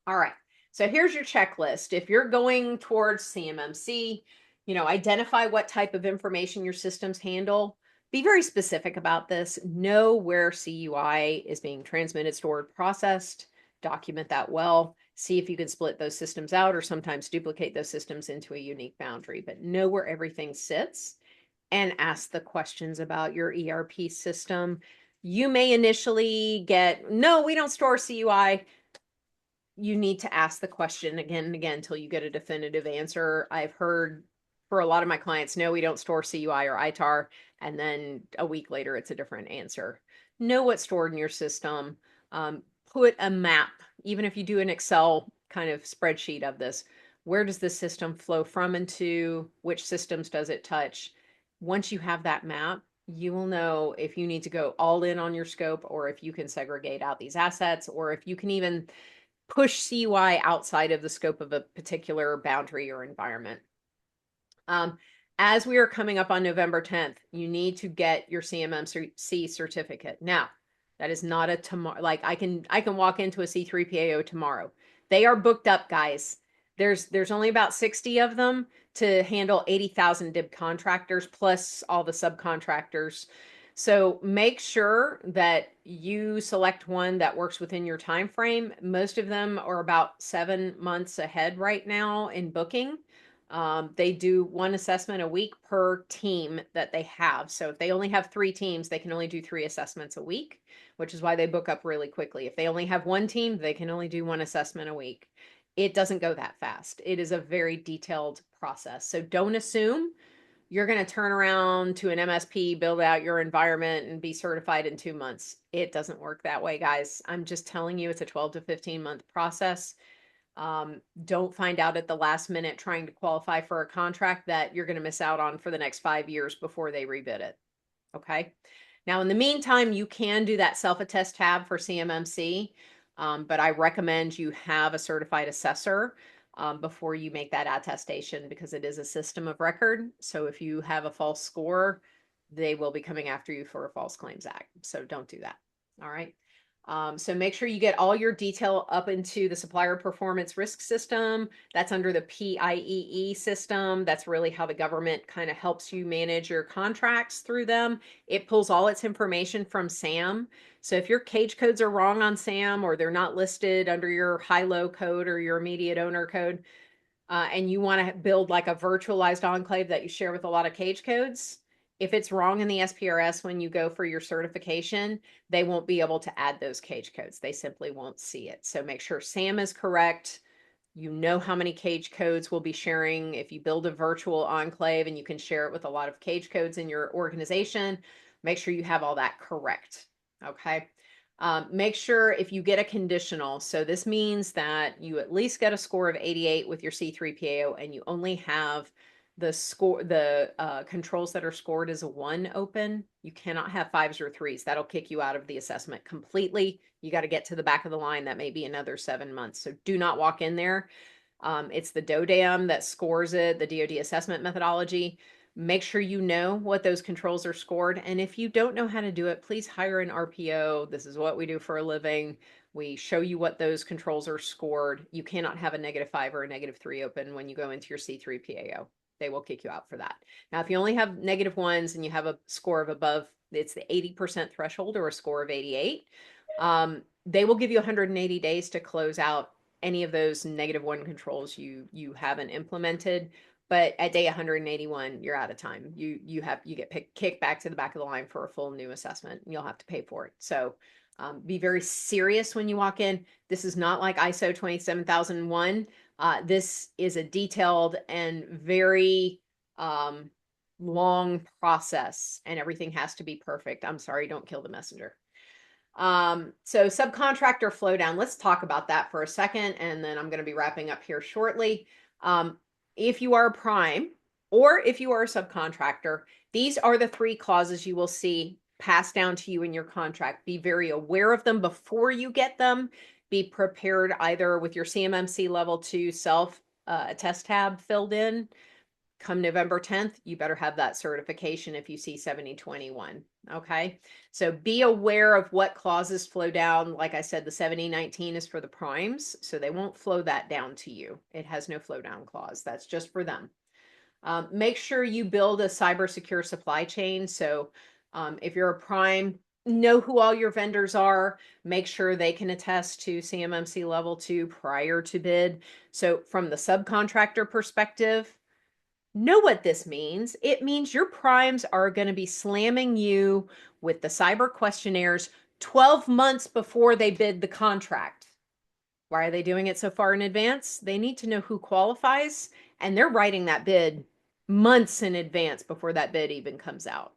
All right. So here's your checklist. If you're going towards CMMC, identify what type of information your systems handle. Be very specific about this. Know where CUI is being transmitted, stored, processed. Document that well. See if you can split those systems out, or sometimes duplicate those systems into a unique boundary. But know where everything sits and ask the questions about your ERP system. You may initially get, no, we don't store CUI. You need to ask the question again and again until you get a definitive answer. I've heard for a lot of my clients, no, we don't store CUI or ITAR, and then a week later it's a different answer. Know what's stored in your system. Put a map, even if you do an Excel kind of spreadsheet of this. Where does this system flow from and to? Which systems does it touch? Once you have that map, you will know if you need to go all in on your scope, or if you can segregate out these assets, or if you can even push CUI outside of the scope of a particular boundary or environment. As we are coming up on November 10th, you need to get your CMMC certificate. Now, that is not a tomorrow. Like I can walk into a C3 PAO tomorrow. They are booked up, guys. There's only about 60 of them to handle 80,000 DIB contractors plus all the subcontractors. So make sure that you select one that works within your time frame. Most of them are about 7 months ahead right now in booking. They do one assessment a week per team that they have. So if they only have 3 teams, they can only do 3 assessments a week, which is why they book up really quickly. If they only have 1 team, they can only do 1 assessment a week. It doesn't go that fast. It is a very detailed process. So don't assume you're going to turn around to an MSP, build out your environment, and be certified in 2 months. It doesn't work that way, guys. I'm just telling you, it's a 12 to 15 month process. Don't find out at the last minute trying to qualify for a contract that you're going to miss out on for the next 5 years before they rebid it. Okay. Now, in the meantime, you can do that self-attest tab for CMMC, but I recommend you have a certified assessor before you make that attestation because it is a system of record. So if you have a false score, they will be coming after you for a False Claims Act. So don't do that. All right. So make sure you get all your detail up into the supplier performance risk system. That's under the PIEE system. That's really how the government kind of helps you manage your contracts through them. It pulls all its information from SAM. So if your cage codes are wrong on SAM or they're not listed under your high-low code or your immediate owner code, and you want to build like a virtualized enclave that you share with a lot of cage codes, if it's wrong in the SPRS when you go for your certification, they won't be able to add those cage codes. They simply won't see it. So make sure SAM is correct. You know how many cage codes we'll be sharing. If you build a virtual enclave and you can share it with a lot of cage codes in your organization, make sure you have all that correct. Okay. Make sure if you get a conditional, so this means that you at least get a score of 88 with your C3PAO and you only have the score, the controls that are scored as a 1 open. You cannot have 5s or 3s. That'll kick you out of the assessment completely. You got to get to the back of the line. That may be another 7 months. So do not walk in there. It's the DODAM that scores it, the DoD assessment methodology. Make sure you know what those controls are scored. And if you don't know how to do it, please hire an RPO. This is what we do for a living. We show you what those controls are scored. You cannot have a -5 or a -3 open when you go into your C3PAO. They will kick you out for that. Now, if you only have -1s and you have a score of above, it's the 80% threshold or a score of 88, they will give you 180 days to close out any of those -1 controls you haven't implemented. But at day 181, you're out of time. You get kicked back to the back of the line for a full new assessment. You'll have to pay for it. So be very serious when you walk in. This is not like ISO 27001. This is a detailed and very long process, and everything has to be perfect. I'm sorry, don't kill the messenger. So subcontractor flow down. Let's talk about that for a second, and then I'm going to be wrapping up here shortly. If you are a prime or if you are a subcontractor, these are the 3 clauses you will see passed down to you in your contract. Be very aware of them before you get them. Be prepared either with your CMMC level 2 self attest tab filled in. Come November 10th, you better have that certification if you see 7021. Okay. So be aware of what clauses flow down. Like I said, the 7019 is for the primes, so they won't flow that down to you. It has no flow down clause. That's just for them. Make sure you build a cyber secure supply chain. So if you're a prime, know who all your vendors are. Make sure they can attest to CMMC level 2 prior to bid. So from the subcontractor perspective, know what this means. It means your primes are going to be slamming you with the cyber questionnaires 12 months before they bid the contract. Why are they doing it so far in advance? They need to know who qualifies, and they're writing that bid months in advance before that bid even comes out.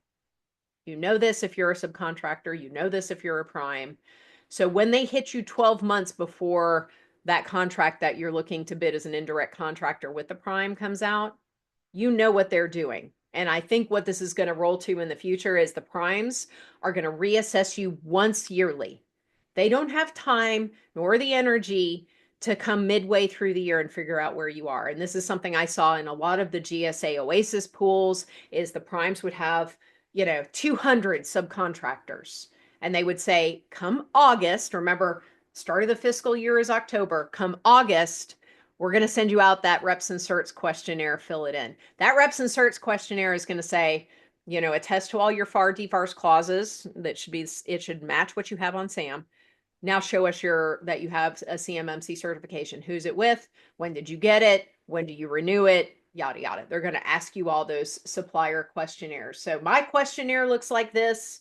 You know this if you're a subcontractor, you know this if you're a prime. So when they hit you 12 months before that contract that you're looking to bid as an indirect contractor with the prime comes out, you know what they're doing. And I think what this is going to roll to in the future is the primes are going to reassess you once yearly. They don't have time nor the energy to come midway through the year and figure out where you are. And this is something I saw in a lot of the GSA Oasis pools is the primes would have, 200 subcontractors. And they would say, come August, remember, start of the fiscal year is October, come August, we're going to send you out that reps and certs questionnaire, fill it in. That reps and certs questionnaire is going to say, attest to all your FAR DFARS clauses. It should match what you have on SAM. Now show us that you have a CMMC certification. Who's it with? When did you get it? When do you renew it? Yada, yada. They're going to ask you all those supplier questionnaires. So my questionnaire looks like this.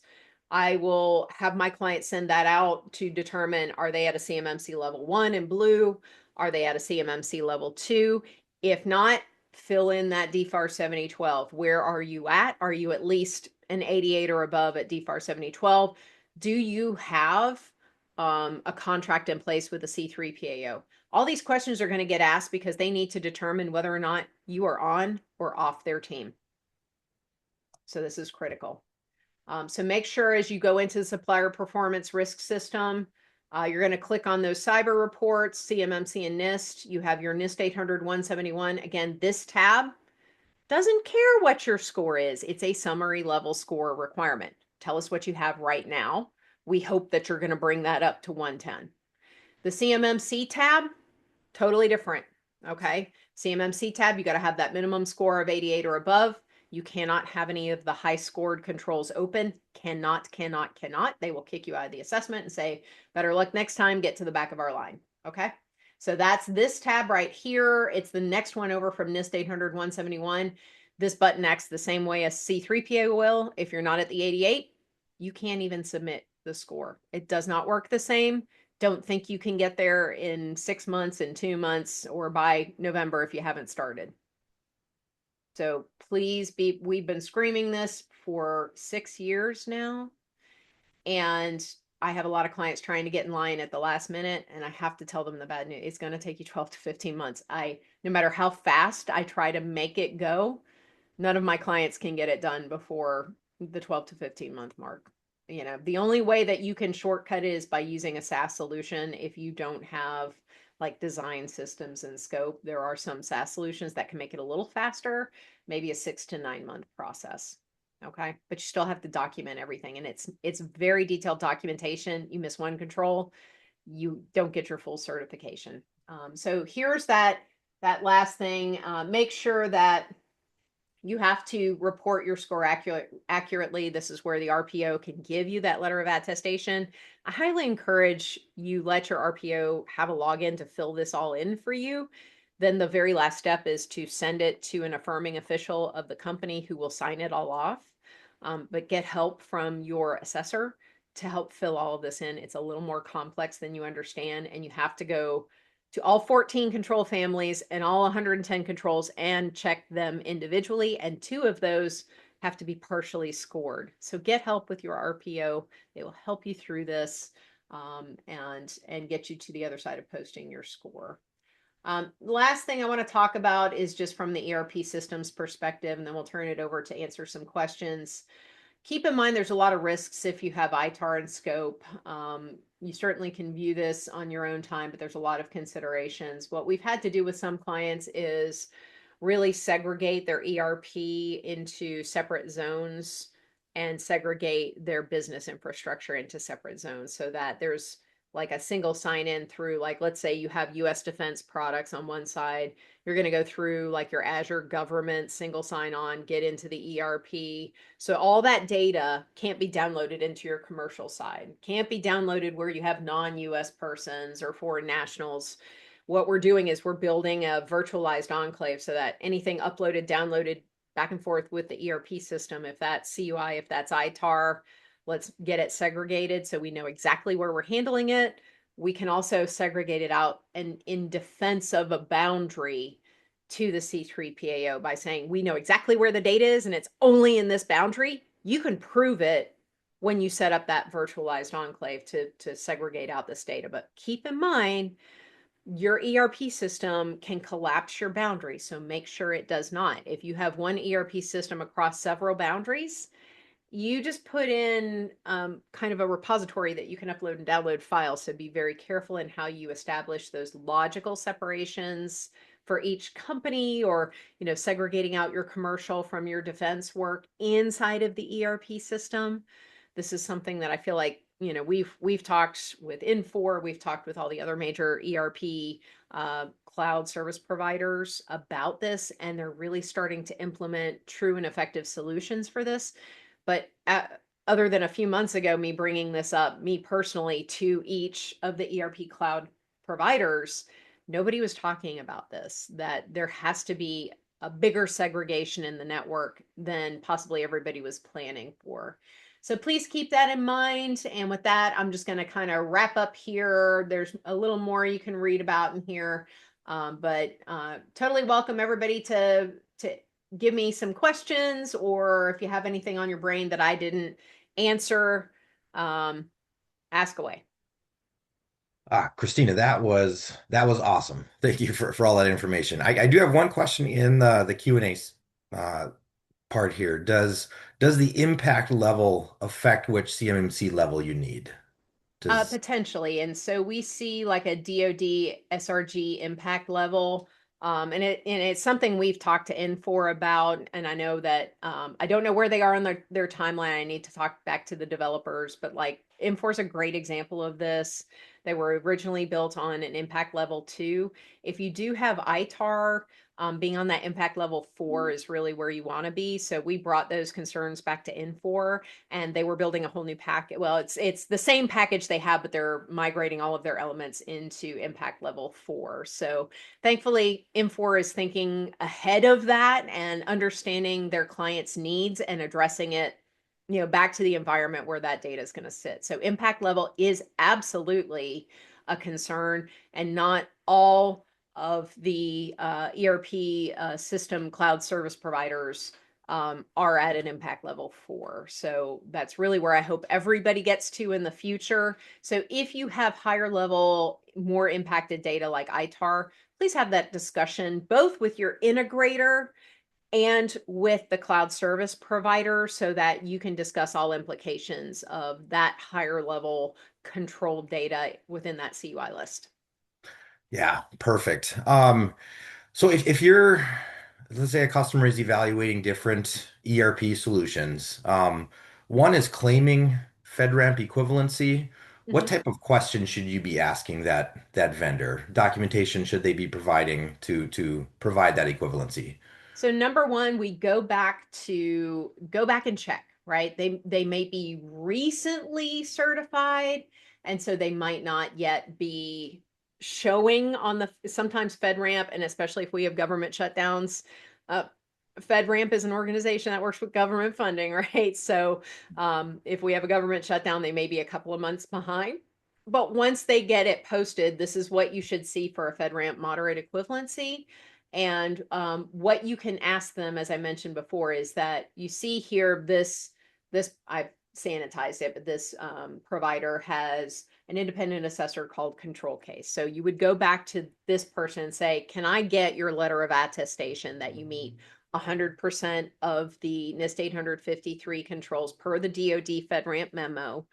I will have my client send that out to determine, are they at a CMMC level 1 in blue? Are they at a CMMC level 2? If not, fill in that DFAR 7012. Where are you at? Are you at least an 88 or above at DFAR 7012? Do you have a contract in place with a C3 PAO? All these questions are going to get asked because they need to determine whether or not you are on or off their team. So this is critical. So make sure as you go into the supplier performance risk system, you're going to click on those cyber reports, CMMC and NIST. You have your NIST 800-171. Again, this tab doesn't care what your score is. It's a summary level score requirement. Tell us what you have right now. We hope that you're going to bring that up to 110. The CMMC tab, totally different. Okay. CMMC tab, you got to have that minimum score of 88 or above. You cannot have any of the high scored controls open. Cannot. They will kick you out of the assessment and say, better luck next time, get to the back of our line. Okay. So that's this tab right here. It's the next one over from NIST 800-171. This button acts the same way as C3PA will. If you're not at the 88, you can't even submit the score. It does not work the same. Don't think you can get there in 6 months, in 2 months, or by November if you haven't started. So please be, we've been screaming this for 6 years now. And I have a lot of clients trying to get in line at the last minute, and I have to tell them the bad news. It's going to take you 12 to 15 months. No matter how fast I try to make it go, none of my clients can get it done before the 12 to 15-month mark. You know, the only way that you can shortcut it is by using a SaaS solution. If you don't have like design systems and scope, there are some SaaS solutions that can make it a little faster, maybe a 6 to 9 month process. Okay. But you still have to document everything, and it's very detailed documentation. You miss one control, you don't get your full certification. So here's that last thing. Make sure that you have to report your score accurately. This is where the RPO can give you that letter of attestation. I highly encourage you let your RPO have a login to fill this all in for you. Then the very last step is to send it to an affirming official of the company who will sign it all off. But get help from your assessor to help fill all of this in. It's a little more complex than you understand, and you have to go to all 14 control families and all 110 controls and check them individually. And 2 of those have to be partially scored. So get help with your RPO. They will help you through this and get you to the other side of posting your score. Last thing I want to talk about is just from the ERP systems perspective, and then we'll turn it over to answer some questions. Keep in mind there's a lot of risks if you have ITAR and scope. You certainly can view this on your own time, but there's a lot of considerations. What we've had to do with some clients is really segregate their ERP into separate zones and segregate their business infrastructure into separate zones so that there's like a single sign in through, like, let's say you have US defense products on one side, you're going to go through like your Azure government single sign on, get into the ERP. So all that data can't be downloaded into your commercial side, can't be downloaded where you have non-US persons or foreign nationals. What we're doing is we're building a virtualized enclave so that anything uploaded, downloaded back and forth with the ERP system, if that's CUI, if that's ITAR, let's get it segregated so we know exactly where we're handling it. We can also segregate it out and in defense of a boundary to the C3PAO by saying we know exactly where the data is and it's only in this boundary. You can prove it when you set up that virtualized enclave to segregate out this data. But keep in mind, your ERP system can collapse your boundaries. So make sure it does not. If you have one ERP system across several boundaries, you just put in kind of a repository that you can upload and download files. So be very careful in how you establish those logical separations for each company, or, you know, segregating out your commercial from your defense work inside of the ERP system. This is something that I feel like, you know, we've talked with Infor, we've talked with all the other major ERP cloud service providers about this, and they're really starting to implement true and effective solutions for this. But other than a few months ago, me bringing this up, me personally, to each of the ERP cloud providers, nobody was talking about this, that there has to be a bigger segregation in the network than possibly everybody was planning for. So please keep that in mind. And with that, I'm just going to kind of wrap up here. There's a little more you can read about in here, but totally welcome everybody to give me some questions, or if you have anything on your brain that I didn't answer, ask away. Christina, that was awesome. Thank you for all that information. I do have one question in the Q&A part here. Does the impact level affect which CMMC level you need? Does Potentially. And so we see like a DoD SRG impact level. And it's something we've talked to Infor about. And I know that I don't know where they are on their timeline. I need to talk back to the developers, but like Infor is a great example of this. They were originally built on an impact level 2. If you do have ITAR, being on that impact level 4 is really where you want to be. So we brought those concerns back to Infor, and they were building a whole new package. Well, it's the same package they have, but they're migrating all of their elements into impact level 4. So thankfully, Infor is thinking ahead of that and understanding their clients' needs and addressing it, back to the environment where that data is going to sit. So impact level is absolutely a concern, and not all of the ERP system cloud service providers are at an impact level 4. So that's really where I hope everybody gets to in the future. So if you have higher level, more impacted data like ITAR, please have that discussion both with your integrator and with the cloud service provider so that you can discuss all implications of that higher level controlled data within that CUI list. Yeah, perfect. So if let's say a customer is evaluating different ERP solutions, one is claiming FedRAMP equivalency. What Mhm. type of question should you be asking that vendor? Documentation should they be providing to provide that equivalency? So number one, we go back and check, right? They may be recently certified, and so they might not yet be showing on the sometimes FedRAMP, and especially if we have government shutdowns. Uh, FedRAMP is an organization that works with government funding, right? So if we have a government shutdown, they may be a couple of months behind. But once they get it posted, this is what you should see for a FedRAMP moderate equivalency. And what you can ask them, as I mentioned before, is that you see here this I've sanitized it, but this provider has an independent assessor called control case. So you would go back to this person and say, "Can I get your letter of attestation that you meet 100% of the NIST 853 controls per the DoD FedRAMP memo?"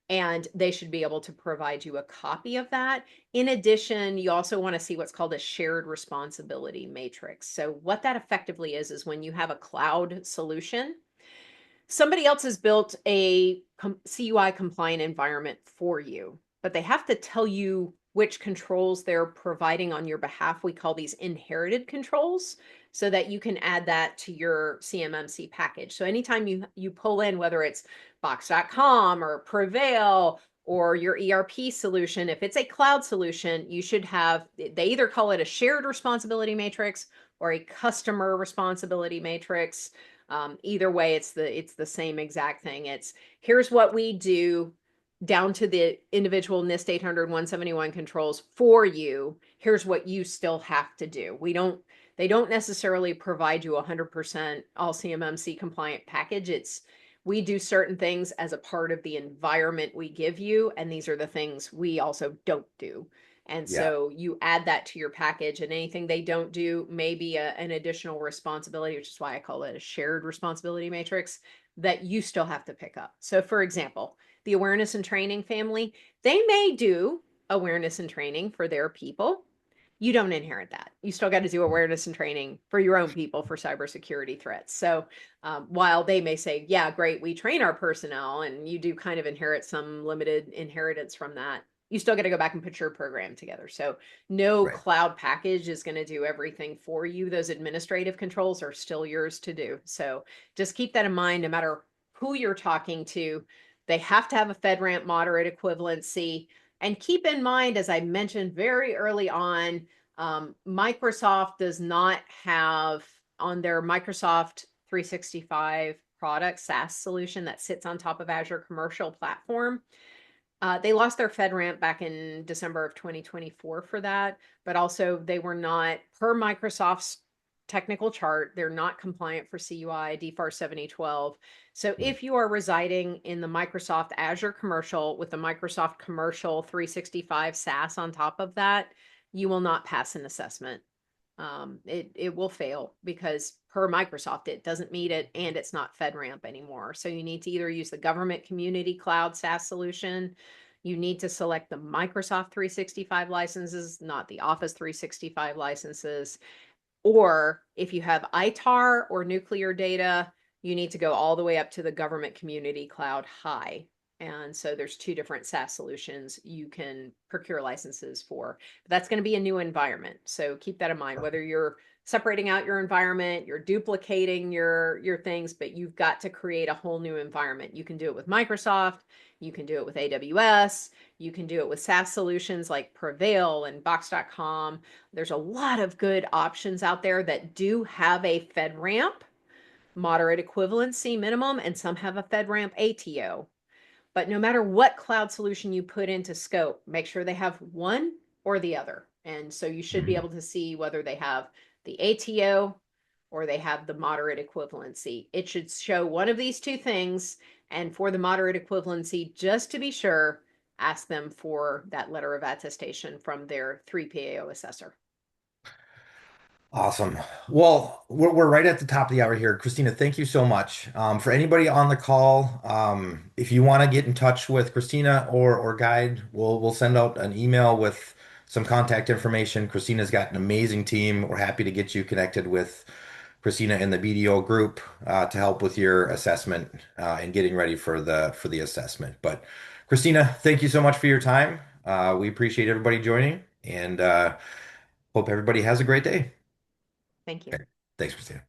And they should be able to provide you a copy of that. In addition, you also want to see what's called a shared responsibility matrix. So what that effectively is when you have a cloud solution, somebody else has built a CUI compliant environment for you, but they have to tell you which controls they're providing on your behalf. We call these inherited controls, so that you can add that to your CMMC package. So anytime you pull in, whether it's box.com or Prevail or your ERP solution, if it's a cloud solution, you should have, they either call it a shared responsibility matrix or a customer responsibility matrix. Either way, it's the same exact thing. It's here's what we do down to the individual NIST 800 171 controls for you. Here's what you still have to do. They don't necessarily provide you 100% all CMMC compliant package. It's we do certain things as a part of the environment we give you, and these are the things we also don't do. And Yeah, so you add that to your package, and anything they don't do may be an additional responsibility, which is why I call it a shared responsibility matrix that you still have to pick up. So, for example, the awareness and training family, they may do awareness and training for their people. You don't inherit that. You still got to do awareness and training for your own people for cybersecurity threats. So while they may say, yeah, great, we train our personnel, and you do kind of inherit some limited inheritance from that, you still got to go back and put your program together. So no right. cloud package is going to do everything for you. Those administrative controls are still yours to do. So just keep that in mind no matter who you're talking to. They have to have a FedRAMP moderate equivalency. And keep in mind, as I mentioned very early on, Microsoft does not have on their Microsoft 365 product SaaS solution that sits on top of Azure commercial platform. They lost their FedRAMP back in December of 2024 for that, but also they were not, per Microsoft's technical chart. They're not compliant for CUI, DFAR 7012. So Mm. if you are residing in the Microsoft Azure commercial with the Microsoft Commercial 365 SaaS on top of that, you will not pass an assessment. It will fail because per Microsoft, it doesn't meet it and it's not FedRAMP anymore. So you need to either use the government community cloud SaaS solution. You need to select the Microsoft 365 licenses, not the Office 365 licenses. Or if you have ITAR or nuclear data, you need to go all the way up to the government community cloud high. And so there's two different SaaS solutions you can procure licenses for. But that's going to be a new environment. So keep that in mind, whether you're separating out your environment, you're duplicating your things, but you've got to create a whole new environment. You can do it with Microsoft, you can do it with AWS, you can do it with SaaS solutions like Prevail and Box.com. There's a lot of good options out there that do have a FedRAMP moderate equivalency minimum, and some have a FedRAMP ATO. But no matter what cloud solution you put into scope, make sure they have one or the other. And so you should be Mhm. able to see whether they have the ATO or they have the moderate equivalency. It should show one of these two things. And for the moderate equivalency, just to be sure, ask them for that letter of attestation from their 3PAO assessor. Awesome. Well, we're right at the top of the hour here. Christina, thank you so much. For anybody on the call, if you want to get in touch with Christina or Guide, we'll send out an email with some contact information. Christina's got an amazing team. We're happy to get you connected with Christina in the BDO group to help with your assessment and getting ready for the assessment. But Christina, thank you so much for your time. We appreciate everybody joining and hope everybody has a great day. Thank you. Okay. Thanks, Christina.